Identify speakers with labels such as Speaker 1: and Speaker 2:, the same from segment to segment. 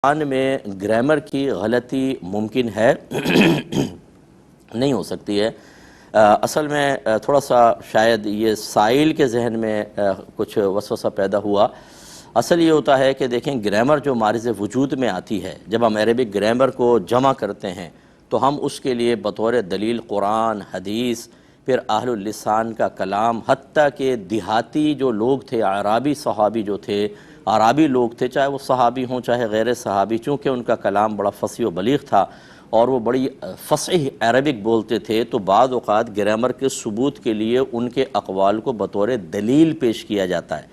Speaker 1: قرآن میں گرامر کی غلطی ممکن ہے نہیں ہو سکتی ہے۔ اصل میں تھوڑا سا شاید یہ سائل کے ذہن میں کچھ وسوسہ پیدا ہوا۔ اصل یہ ہوتا ہے کہ دیکھیں گرامر جو مارز وجود میں آتی ہے، جب ہم عربک گرامر کو جمع کرتے ہیں تو ہم اس کے لیے بطور دلیل قرآن، حدیث، پھر اہل اللسان کا کلام، حتیٰ کہ دیہاتی جو لوگ تھے، اعرابی صحابی جو تھے، عربی لوگ تھے، چاہے وہ صحابی ہوں چاہے غیر صحابی، چونکہ ان کا کلام بڑا فصیح و بلیغ تھا اور وہ بڑی فصیح عربک بولتے تھے، تو بعض اوقات گرامر کے ثبوت کے لیے ان کے اقوال کو بطور دلیل پیش کیا جاتا ہے۔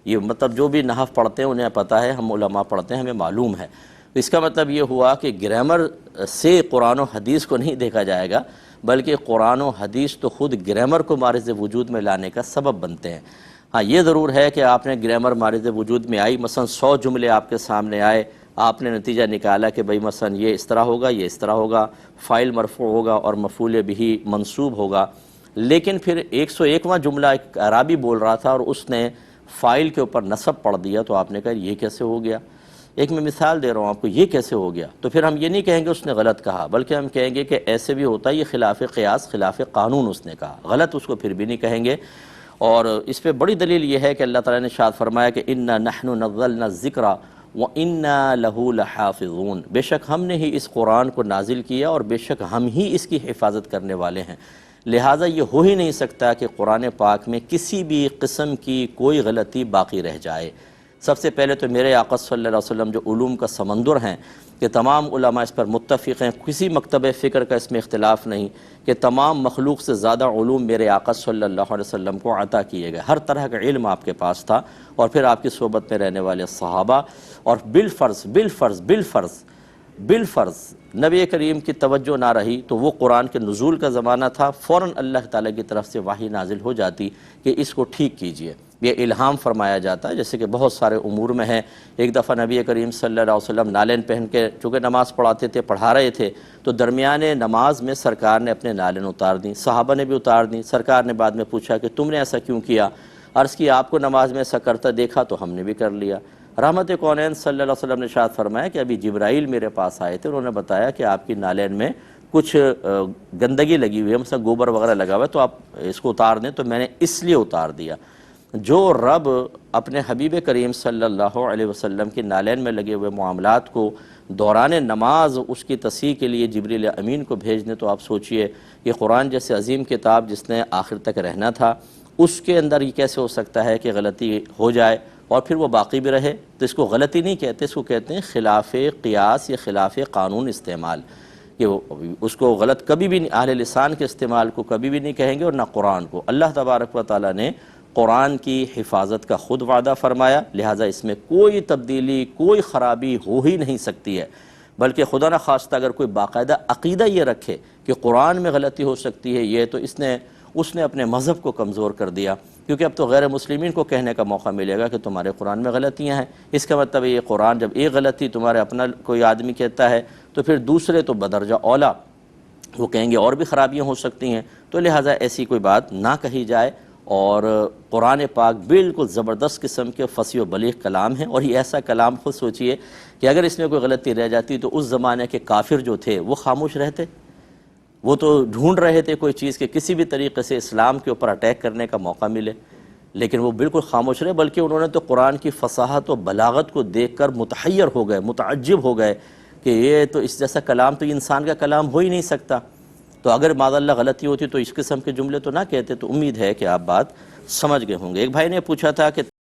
Speaker 1: یہ مطلب جو بھی نحو پڑھتے ہیں انہیں پتہ ہے، ہم علماء پڑھتے ہیں، ہمیں معلوم ہے۔ اس کا مطلب یہ ہوا کہ گرامر سے قرآن و حدیث کو نہیں دیکھا جائے گا، بلکہ قرآن و حدیث تو خود گرامر کو مارز وجود میں لانے کا سبب بنتے ہیں۔ ہاں یہ ضرور ہے کہ آپ نے گرامر مارز وجود میں آئی، مثلا 100 جملے آپ کے سامنے آئے، آپ نے نتیجہ نکالا کہ بھئی مثلا یہ اس طرح ہوگا، یہ اس طرح ہوگا، فاعل مرفوع ہوگا اور مفعول بہ منصوب ہوگا، لیکن پھر 101واں جملہ ایک اعرابی بول رہا تھا اور اس نے فاعل کے اوپر نصب پڑھ دیا، تو آپ نے کہا یہ کیسے ہو گیا؟ ایک میں مثال دے رہا ہوں آپ کو، یہ کیسے ہو گیا؟ تو پھر ہم یہ نہیں کہیں گے اس نے غلط کہا، بلکہ ہم کہیں گے کہ ایسے بھی ہوتا ہے، یہ خلاف قیاس، خلاف قانون اس نے کہا، غلط اس کو پھر بھی نہیں کہیں گے۔ اور اس پہ بڑی دلیل یہ ہے کہ اللہ تعالیٰ نے ارشاد فرمایا کہ اِنَّا نَحْنُ نَزَّلْنَا الذِّكْرَ وَإِنَّا لَهُ لَحَافِظُونَ، بے شک ہم نے ہی اس قرآن کو نازل کیا اور بے شک ہم ہی اس کی حفاظت کرنے والے ہیں۔ لہٰذا یہ ہو ہی نہیں سکتا کہ قرآن پاک میں کسی بھی قسم کی کوئی غلطی باقی رہ جائے۔ سب سے پہلے تو میرے آقا صلی اللہ علیہ وسلم جو علوم کا سمندر ہیں، کہ تمام علماء اس پر متفق ہیں، کسی مکتب فکر کا اس میں اختلاف نہیں کہ تمام مخلوق سے زیادہ علوم میرے آقا صلی اللہ علیہ وسلم کو عطا کیے گئے، ہر طرح کا علم آپ کے پاس تھا، اور پھر آپ کی صحبت میں رہنے والے صحابہ، اور بالفرض نبی کریم کی توجہ نہ رہی تو وہ قرآن کے نزول کا زمانہ تھا، فوراً اللہ تعالیٰ کی طرف سے وحی نازل ہو جاتی کہ اس کو ٹھیک کیجئے، یہ الہام فرمایا جاتا ہے، جیسے کہ بہت سارے امور میں ہے۔ ایک دفعہ نبی کریم صلی اللہ علیہ وسلم نالین پہن کے چونکہ نماز پڑھاتے تھے، پڑھا رہے تھے، تو درمیان نماز میں سرکار نے اپنے نالین اتار دیں، صحابہ نے بھی اتار دیں۔ سرکار نے بعد میں پوچھا کہ تم نے ایسا کیوں کیا؟ عرض کی آپ کو نماز میں ایسا کرتا دیکھا تو ہم نے بھی کر لیا۔ رحمت کونین صلی اللہ علیہ وسلم نے ارشاد فرمایا کہ ابھی جبرائیل میرے پاس آئے تھے، انہوں نے بتایا کہ آپ کی نالین میں کچھ گندگی لگی ہوئی ہے، مثلا گوبر وغیرہ لگا ہوا ہے، تو آپ اس کو اتار دیں، تو میں نے اس لیے اتار دیا۔ جو رب اپنے حبیب کریم صلی اللہ علیہ وسلم کی نالین میں لگے ہوئے معاملات کو دوران نماز اس کی تصحیح کے لیے جبریل امین کو بھیج دیں، تو آپ سوچئے کہ قرآن جیسے عظیم کتاب جس نے آخر تک رہنا تھا، اس کے اندر یہ کیسے ہو سکتا ہے کہ غلطی ہو جائے اور پھر وہ باقی بھی رہے؟ تو اس کو غلطی نہیں کہتے، اس کو کہتے ہیں خلاف قیاس یا خلاف قانون استعمال، کہ اس کو غلط کبھی بھی اہل لسان کے استعمال کو کبھی بھی نہیں کہیں گے، اور نہ قرآن کو۔ اللہ تبارک و تعالیٰ نے قرآن کی حفاظت کا خود وعدہ فرمایا، لہٰذا اس میں کوئی تبدیلی، کوئی خرابی ہو ہی نہیں سکتی ہے، بلکہ خدا نہ خواستہ اگر کوئی باقاعدہ عقیدہ یہ رکھے کہ قرآن میں غلطی ہو سکتی ہے، یہ تو اس نے اپنے مذہب کو کمزور کر دیا، کیونکہ اب تو غیر مسلمین کو کہنے کا موقع ملے گا کہ تمہارے قرآن میں غلطیاں ہیں۔ اس کا مطلب یہ قرآن جب ایک غلطی تمہارے اپنا کوئی آدمی کہتا ہے تو پھر دوسرے تو بدرجہ اولا وہ کہیں گے اور بھی خرابیاں ہو سکتی ہیں، تو لہٰذا ایسی کوئی بات نہ کہی جائے۔ اور قرآن پاک بالکل زبردست قسم کے فصیح و بلیغ کلام ہیں، اور یہ ایسا کلام خود سوچئے کہ اگر اس میں کوئی غلطی رہ جاتی تو اس زمانے کے کافر جو تھے وہ خاموش رہتے؟ وہ تو ڈھونڈ رہے تھے کوئی چیز کہ کسی بھی طریقے سے اسلام کے اوپر اٹیک کرنے کا موقع ملے، لیکن وہ بالکل خاموش رہے، بلکہ انہوں نے تو قرآن کی فصاحت و بلاغت کو دیکھ کر متحیر ہو گئے، متعجب ہو گئے کہ یہ تو اس جیسا کلام تو انسان کا کلام ہو ہی نہیں سکتا۔ تو اگر معاذ اللہ غلطی ہوتی تو اس قسم کے جملے تو نہ کہتے۔ تو امید ہے کہ آپ بات سمجھ گئے ہوں گے۔ ایک بھائی نے پوچھا تھا کہ